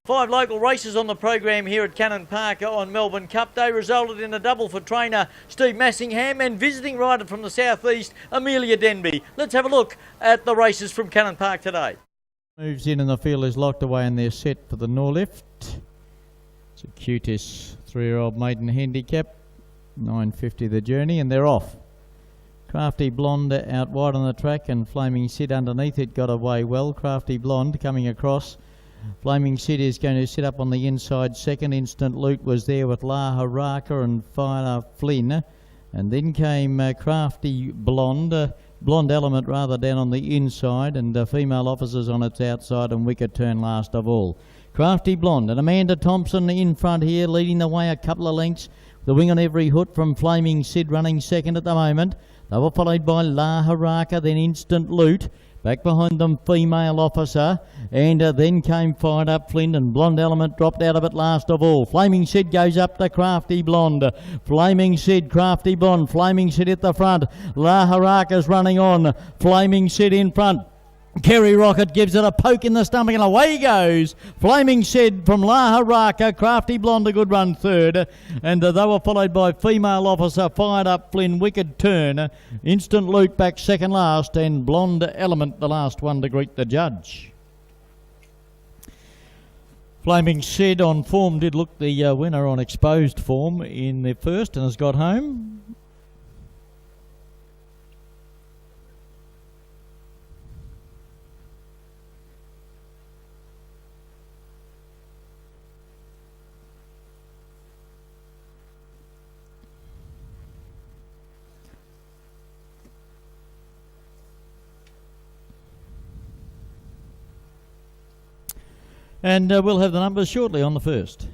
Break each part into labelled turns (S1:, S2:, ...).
S1: 5 local races on the program here at Cannon Park on Melbourne Cup Day resulted in a double for trainer Steve Massingham and visiting rider from the southeast, Amelia Denby. Let's have a look at the races from Cannon Park today.
S2: Moves in and the field is locked away and they're set for the Norlift. It's a cutish 3-year-old maiden handicap, 9.50 the journey, and they're off. Crafty Blonde out wide on the track and Flaming Sid underneath it got away well. Crafty Blonde coming across. Flaming Sid is going to sit up on the inside second. Instant Loot was there with La Haraka and Fire Flynn. And then came Crafty Blonde, Blonde Element rather down on the inside, and Female Officers on its outside, and Wicked Turn last of all. Crafty Blonde and Amanda Thompson in front here, leading the way a couple of lengths. The wing on every hook from Flaming Sid running second at the moment. They were followed by La Haraka, then Instant Loot. Back behind them, Female Officer, and then came Fired Up Flint, and Blonde Element dropped out of it last of all. Flaming Sid goes up to Crafty Blonde. Flaming Sid, Crafty Blonde, Flaming Sid at the front. La Haraka's running on. Flaming Sid in front. Kerry Rocket gives it a poke in the stomach and away he goes. Flaming Sid from La Haraka, Crafty Blonde a good run third, and they were followed by Female Officer, Fired Up Flynn, Wicked Turn, Instant Loot back second last, and Blonde Element the last one to greet the judge. Flaming Sid on form did look the winner on exposed form in the first and has got home. And we'll have the numbers shortly on the first.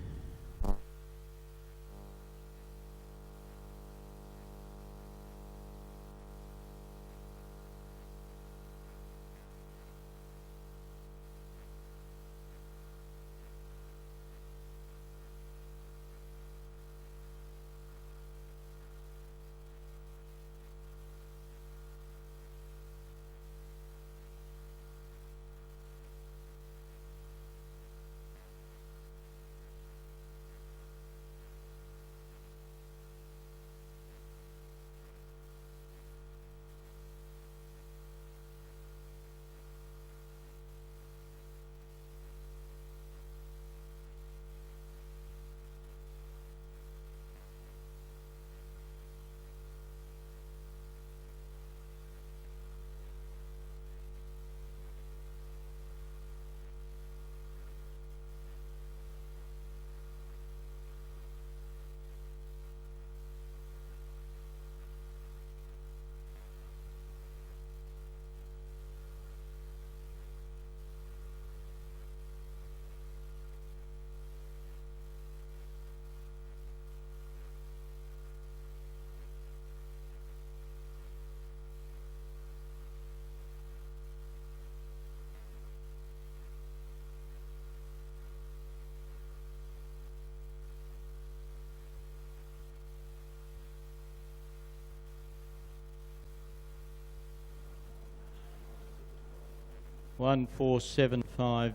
S2: One, 4, 7, 5,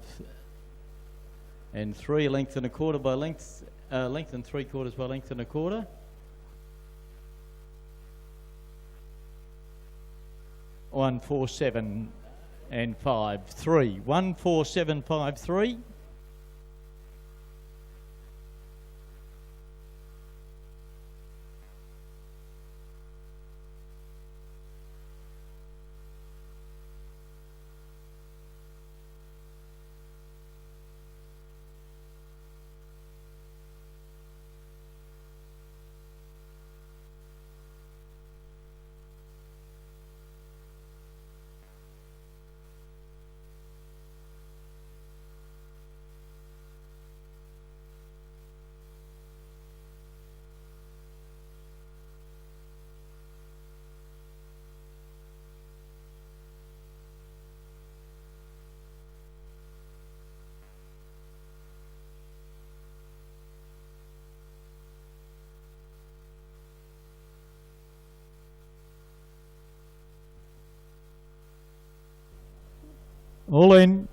S2: and 3, length and a quarter by length, length and 3/4 by length and a quarter. One, 4, 7, and 5, 3. 1, 4, 7, 5, 3. All in.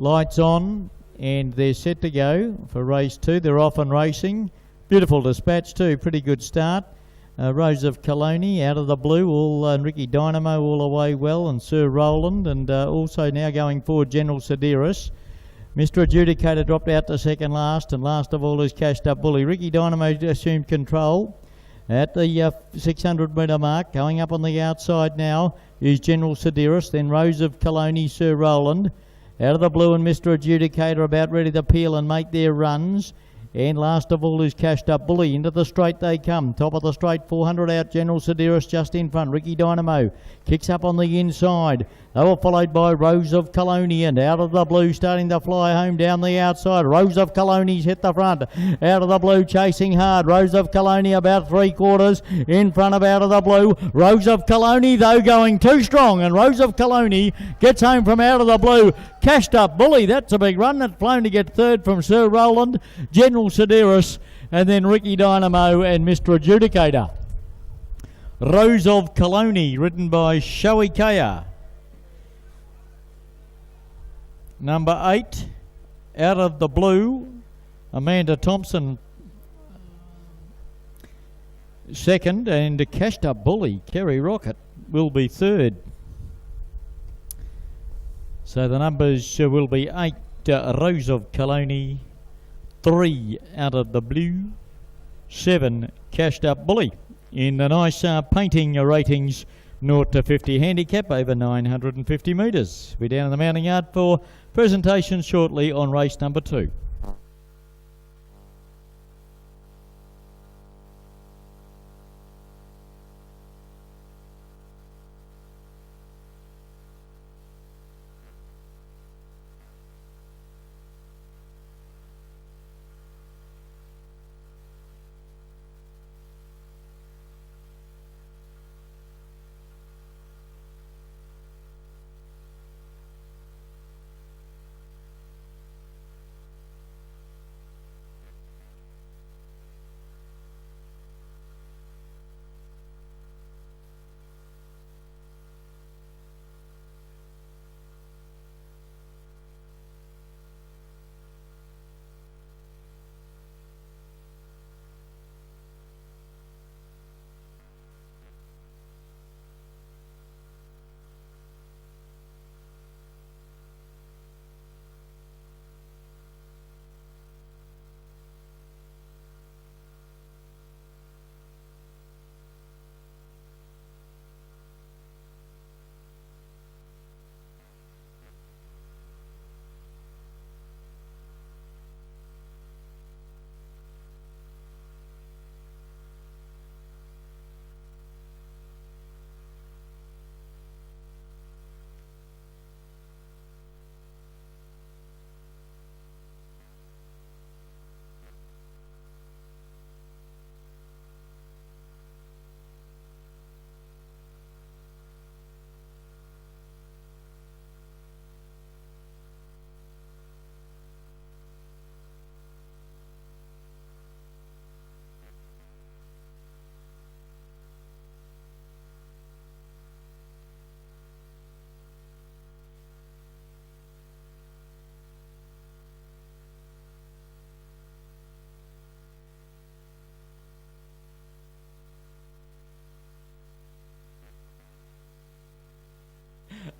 S2: lights on, and they're set to go for race 2. They're off and racing. Beautiful dispatch too, pretty good start. Rose of Colony out of the blue, and Ricky Dynamo all away well, and Sir Roland, and also now going forward General Sedaris. Mr. Adjudicator dropped out to second last, and last of all is Cashed Up Bully. Ricky Dynamo assumed control at the 600 metre mark. Going up on the outside now is General Sedaris, then Rose of Colony, Sir Roland. Out of the blue and Mr. Adjudicator about ready to peel and make their runs. And last of all is Cashed Up Bully. Into the straight they come. Top of the straight, 400 out. General Sedaris just in front. Ricky Dynamo kicks up on the inside. They were followed by Rose of Colony, and out of the blue starting to fly home down the outside. Rose of Colony's hit the front. Out of the blue chasing hard. Rose of Colony about 3/4 in front of out of the blue. Rose of Colony though going too strong, and Rose of Colony gets home from out of the blue. Cashed Up Bully, that's a big run. That's flown to get third from Sir Roland, General Sedaris, and then Ricky Dynamo and Mr. Adjudicator. Rose of Colony, ridden by Shoei Kaya. Number 8, out of the blue, Amanda Thompson second, and Cashed Up Bully, Kerry Rocket, will be third. So the numbers will be 8, Rose of Colony, 3 out of the blue, 7 Cashed Up Bully. In the nice painting ratings, 0 to 50 handicap over 950 metres. We're down in the mounting yard for presentation shortly on race number 2.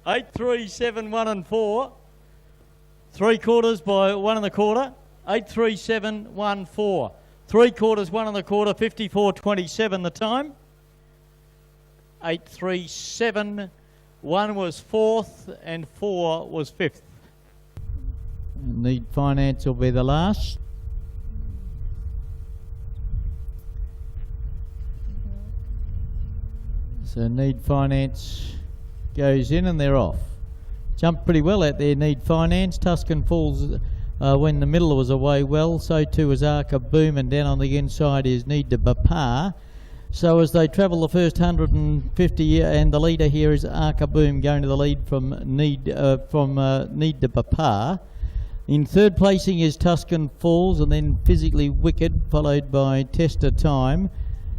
S2: Eight, 3, 7, 1 and 4. 3/4 by 1 1/4. 8, 3, 7, 1, 4. 3/4, 1 1/4. 54.27 the time. 8, 3, 7. 1 was 4th and 4 was 5th. Need Finance will be the last. So Need Finance goes in and they're off. Jumped pretty well out there, Need Finance. Tuscan Falls when the middle was away well. So too was Arca Boom, and down on the inside is Need to Bapar. So as they travel the first 150, and the leader here is Arca Boom going to the lead from Need to Bapar. In third placing is Tuscan Falls, and then Physically Wicked, followed by Tester Time.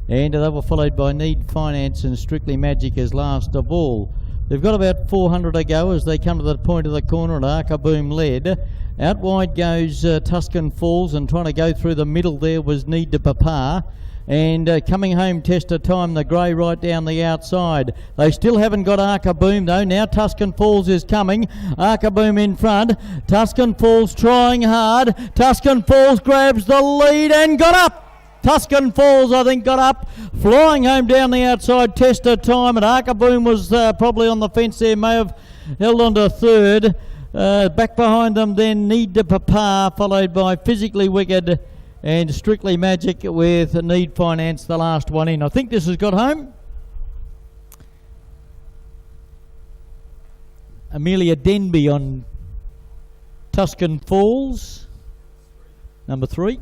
S2: And they were followed by Need Finance and Strictly Magic as last of all. They've got about 400 to go as they come to the point of the corner at Arkaboom led. Out wide goes Tuscan Falls, and trying to go through the middle there was Need to Papa. And coming home Test of Time, the grey right down the outside. They still haven't got Arkaboom though. Now Tuscan Falls is coming. Arkaboom in front. Tuscan Falls trying hard. Tuscan Falls grabs the lead and got up. Tuscan Falls, I think, got up, flying home down the outside. Test of Time, and Arkaboom was probably on the fence there, may have held on to third. Back behind them then Need to Papa, followed by Physically Wicked and Strictly Magic with Need Finance, the last one in. I think this has got home. Amelia Denby on Tuscan Falls, number 3.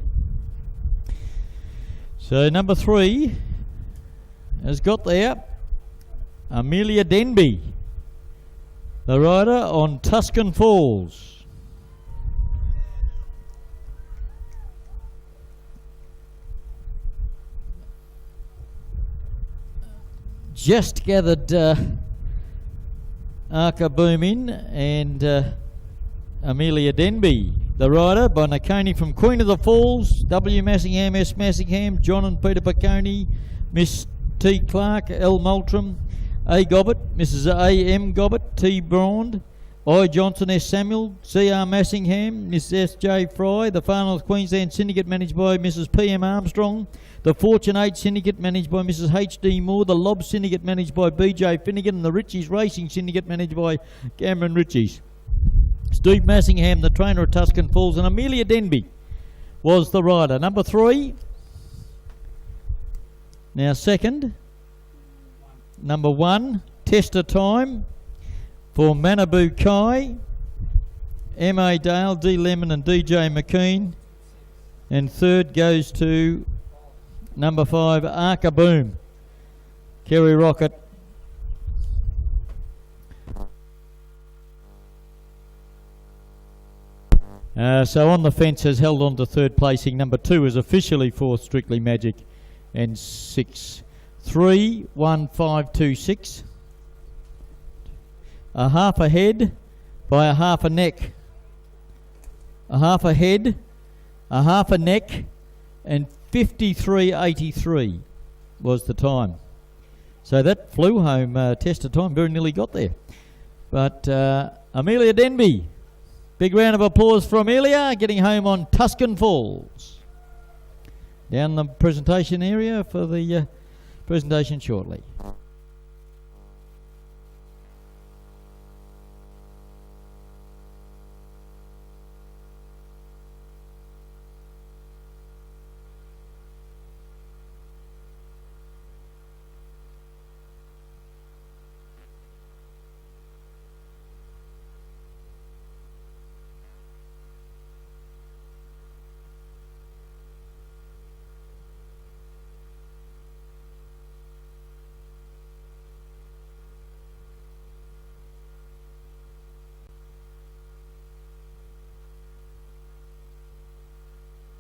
S2: So number 3 has got there Amelia Denby, the rider on Tuscan Falls. Just gathered Arkaboom in, and Amelia Denby, the rider, by Nakoni from Queen of the Falls, W. Massingham, S. Massingham, John and Peter Piccone, Miss T. Clark, L. Moultram, A. Gobbett, Mrs. A. M. Gobbett, T. Brand, I. Johnson, S. Samuel, C. R. Massingham, Miss S. J. Fry, the Far North Queensland Syndicate managed by Mrs. P. M. Armstrong, the Fortune 8 Syndicate managed by Mrs. H. D. Moore, the Lob Syndicate managed by B. J. Finnegan, and the Ritchies Racing Syndicate managed by Cameron Ritchies. Steve Massingham, the trainer at Tuscan Falls, and Amelia Denby was the rider. Number 3. Now second. Number 1, Test of Time for Manabu Kai, M.A. Dale, D. Lemon and D.J. McKean. And third goes to number 5, Arkaboom, Kerry Rocket. So on the fence has held on to third placing. Number 2 is officially fourth, Strictly Magic, and 6, 3, 1, 5, 2, 6. A half a head by a half a neck. A half a head, a half a neck, and 53.83 was the time. So that flew home Test of Time, very nearly got there. But Amelia Denby, big round of applause for Amelia, getting home on Tuscan Falls. Down the presentation area for the presentation shortly.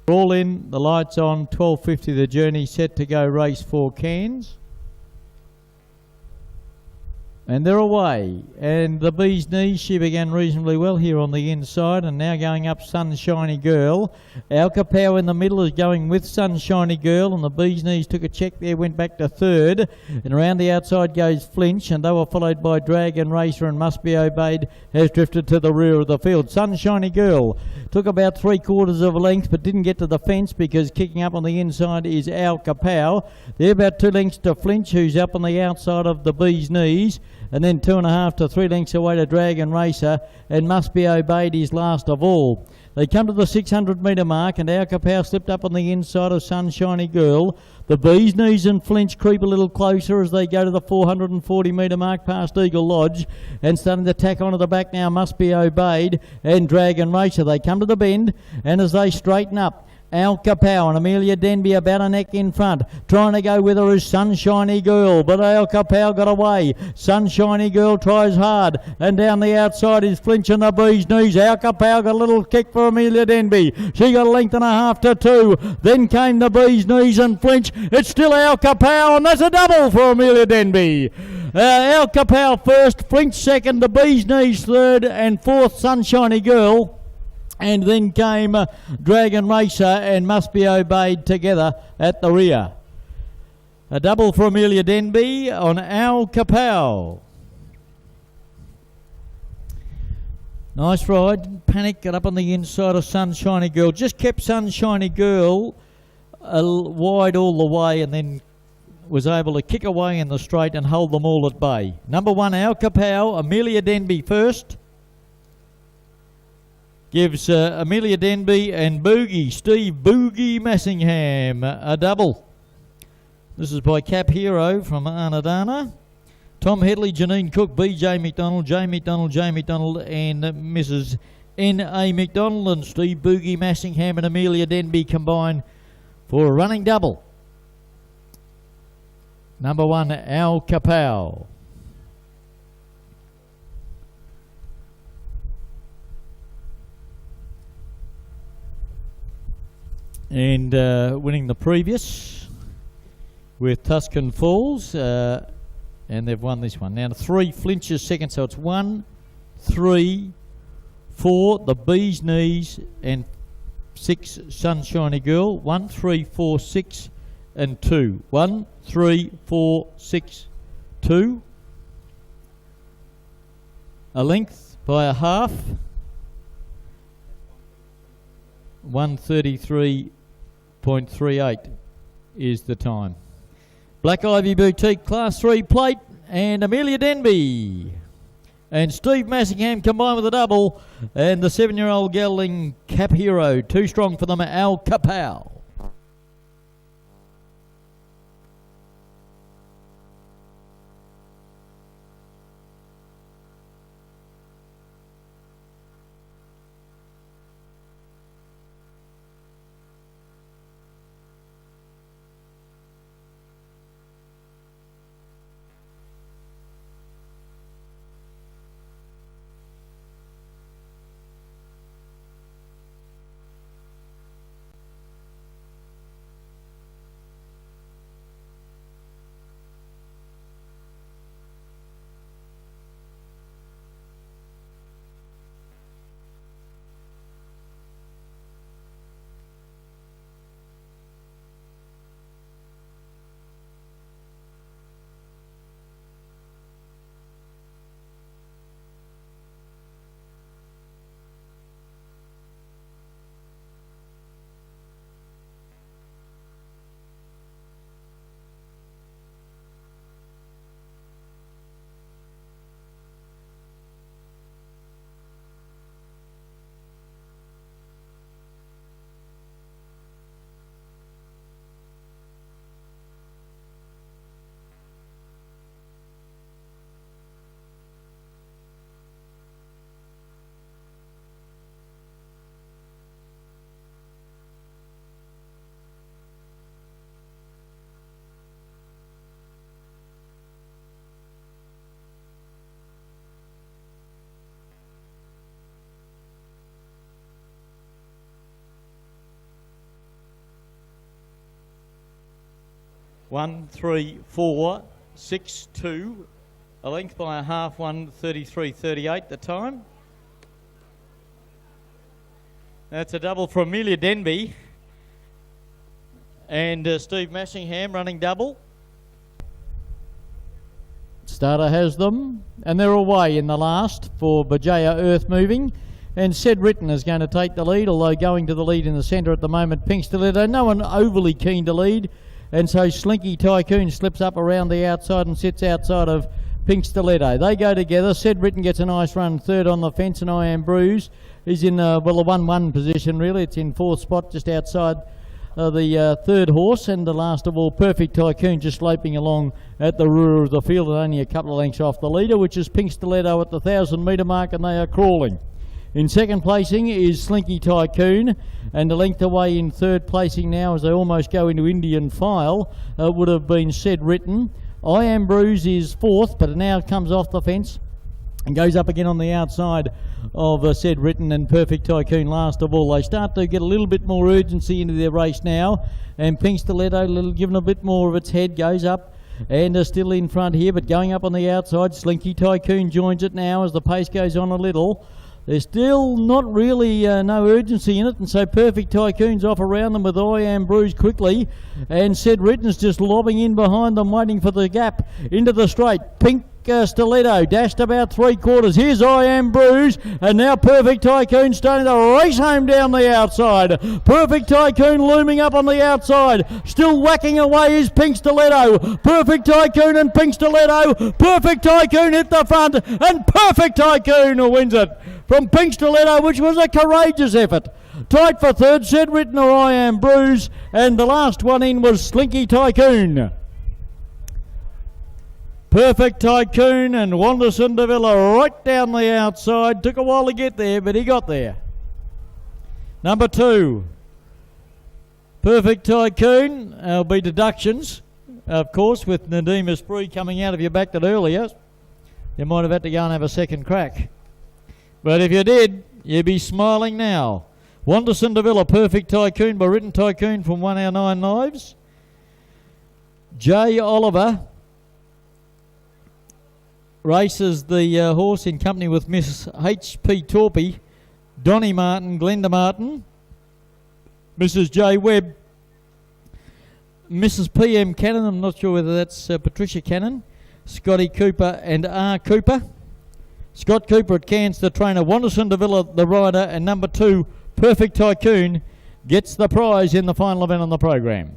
S2: All in, the lights on, 12:50 the journey, set to go race 4 Cairns. And they're away. And the Bee's Knees, she began reasonably well here on the inside, and now going up Sunshiny Girl. Alcapow in the middle is going with Sunshiny Girl, and the Bee's Knees took a check there, went back to third. And around the outside goes Flinch, and they were followed by Dragon Racer and Must Be Obeyed, has drifted to the rear of the field. Sunshiny Girl took about 3/4 of a length, but didn't get to the fence because kicking up on the inside is Alcapow. They're about 2 lengths to Flinch, who's up on the outside of the Bee's Knees. And then 2.5 to 3 lengths away to Dragon Racer, and Must Be Obeyed is last of all. They come to the 600 metre mark, and Alcapow slipped up on the inside of Sunshiny Girl. The Bee's Knees and Flinch creep a little closer as they go to the 440 metre mark past Eagle Lodge, and starting to tack onto the back now Must Be Obeyed and Dragon Racer. They come to the bend, and as they straighten up, Al Kapow and Amelia Denby about a neck in front. Trying to go with her is Sunshiny Girl, but Al Kapow got away. Sunshiny Girl tries hard, and down the outside is Flinch and the Bee's Knees. Al Kapow got a little kick for Amelia Denby. She got a length and a half to 2. Then came the Bee's Knees and Flinch. It's still Al Kapow, and that's a double for Amelia Denby. Al Kapow first, Flinch second, the Bee's Knees third, and fourth Sunshiny Girl. And then came Dragon Racer and Must Be Obeyed together at the rear. A double for Amelia Denby on Al Kapow. Nice ride. Panic got up on the inside of Sunshiny Girl. Just kept Sunshiny Girl wide all the way, and then was able to kick away in the straight and hold them all at bay. Number 1, Al Kapow, Amelia Denby first. Gives Amelia Denby and Boogie, Steve Boogie Massingham, a double. This is by Cap Hero from Anadana. Tom Headley, Janine Cook, B.J. McDonald, J. McDonald, J. McDonald, and Mrs. N.A. McDonald, and Steve Boogie Massingham and Amelia Denby combine for a running double. Number 1, Al Kapow. And winning the previous with Tuscan Falls, and they've won this one. Now 3 Flinches second, so it's 1, 3, 4, the Bee's Knees, and 6 Sunshiny Girl. 1, 3, 4, 6, and 2. 1, 3, 4, 6, 2. A length by a half. 1:33.38 is the time. Black Ivy Boutique Class 3 plate, and Amelia Denby and Steve Massingham combined with a double, and the 7-year-old gelding Cap Hero, too strong for them, Al Kapow. One, 3, 4, 6, 2. A length by a half, 1:33.38 the time. That's a double for Amelia Denby and Steve Massingham running double. Starter has them, and they're away in the last for Bajaya Earth Moving. And Said Written is going to take the lead, although going to the lead in the centre at the moment, Pink Stiletto. No one overly keen to lead, and so Slinky Tycoon slips up around the outside and sits outside of Pink Stiletto. They go together. Said Written gets a nice run third on the fence, and I Am Bruised is in a 1-1 position really. It's in fourth spot just outside the third horse, and the last of all, Perfect Tycoon, just sloping along at the rear of the field and only a couple of lengths off the leader, which is Pink Stiletto at the 1,000 metre mark, and they are crawling. In second placing is Slinky Tycoon, and the length away in third placing now as they almost go into Indian file would have been Said Written. I Am Bruise is fourth, but it now comes off the fence and goes up again on the outside of Said Written, and Perfect Tycoon last of all. They start to get a little bit more urgency into their race now, and Pink Stiletto given a bit more of its head, goes up and are still in front here, but going up on the outside. Slinky Tycoon joins it now as the pace goes on a little. There's still not really no urgency in it, and so Perfect Tycoon's off around them with I Am Bruise quickly, and Said Written's just lobbing in behind them, waiting for the gap into the straight. Pink Stiletto dashed about 3/4. Here's I Am Bruise, and now Perfect Tycoon starting to race home down the outside. Perfect Tycoon looming up on the outside, still whacking away is Pink Stiletto. Perfect Tycoon and Pink Stiletto. Perfect Tycoon hit the front, and Perfect Tycoon wins it from Pink Stiletto, which was a courageous effort. Tight for third, Said Written or I Am Bruise, and the last one in was Slinky Tycoon. Perfect Tycoon and Wanderson Davila right down the outside. Took a while to get there, but he got there. Number 2, Perfect Tycoon. There'll be deductions, of course, with Nadeem Esprit coming out. If you backed it earlier, you might have had to go and have a second crack. But if you did, you'd be smiling now. Wanderson Davila, Perfect Tycoon by Written Tycoon from 1 Hour 9 Lives. J. Oliver races the horse in company with Miss H.P. Torpy, Donnie Martin, Glenda Martin, Mrs. J. Webb, Mrs. P.M. Cannon, I'm not sure whether that's Patricia Cannon, Scotty Cooper and R. Cooper. Scott Cooper at Cairns, the trainer, Wanderson Davila, the rider, and number 2, Perfect Tycoon, gets the prize in the final event on the program.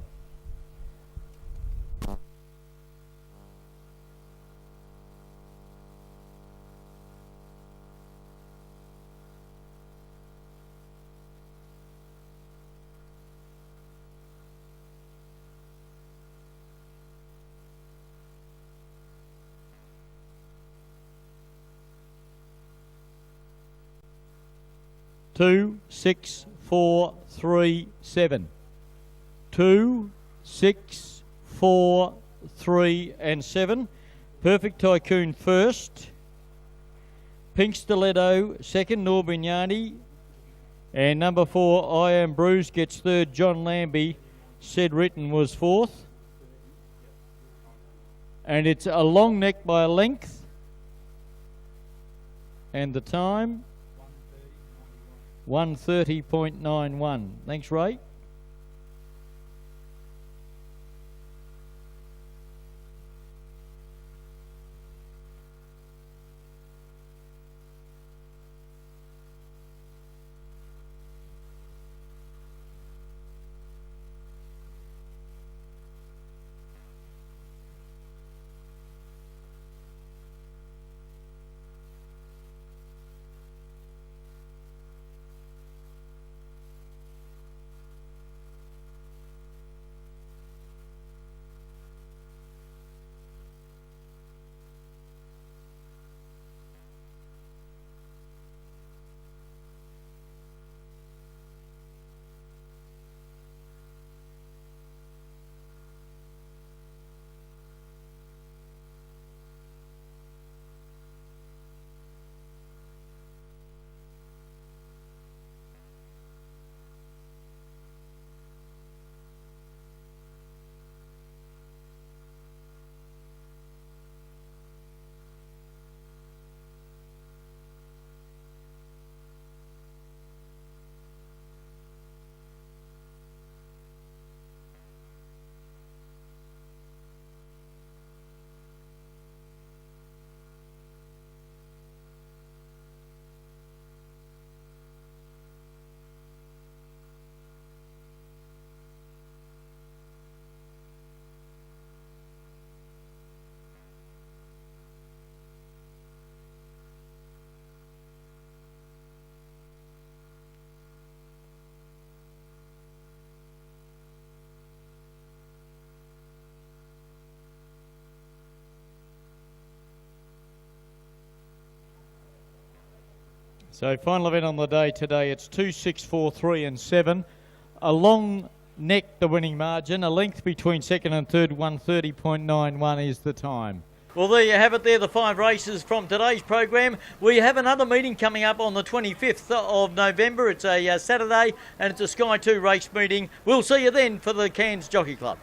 S2: Two, 6, 4, 3, 7. 2, 6, 4, 3 and 7. Perfect Tycoon first. Pink Stiletto second, Norbignani. And number 4, I Am Bruise, gets third. John Lambie, Said Written, was fourth. And it's a long neck by a length. And the time? 1:30.91. Thanks, Ray.
S1: So final event on the day today, it's 2, 6, 4, 3 and 7. A long neck, the winning margin. A length between second and third, 1:30.91 is the time. Well, there you have it. There, the 5 races from today's program. We have another meeting coming up on the 25th of November. It's a Saturday and it's a Sky 2 race meeting. We'll see you then for the Cairns Jockey Club.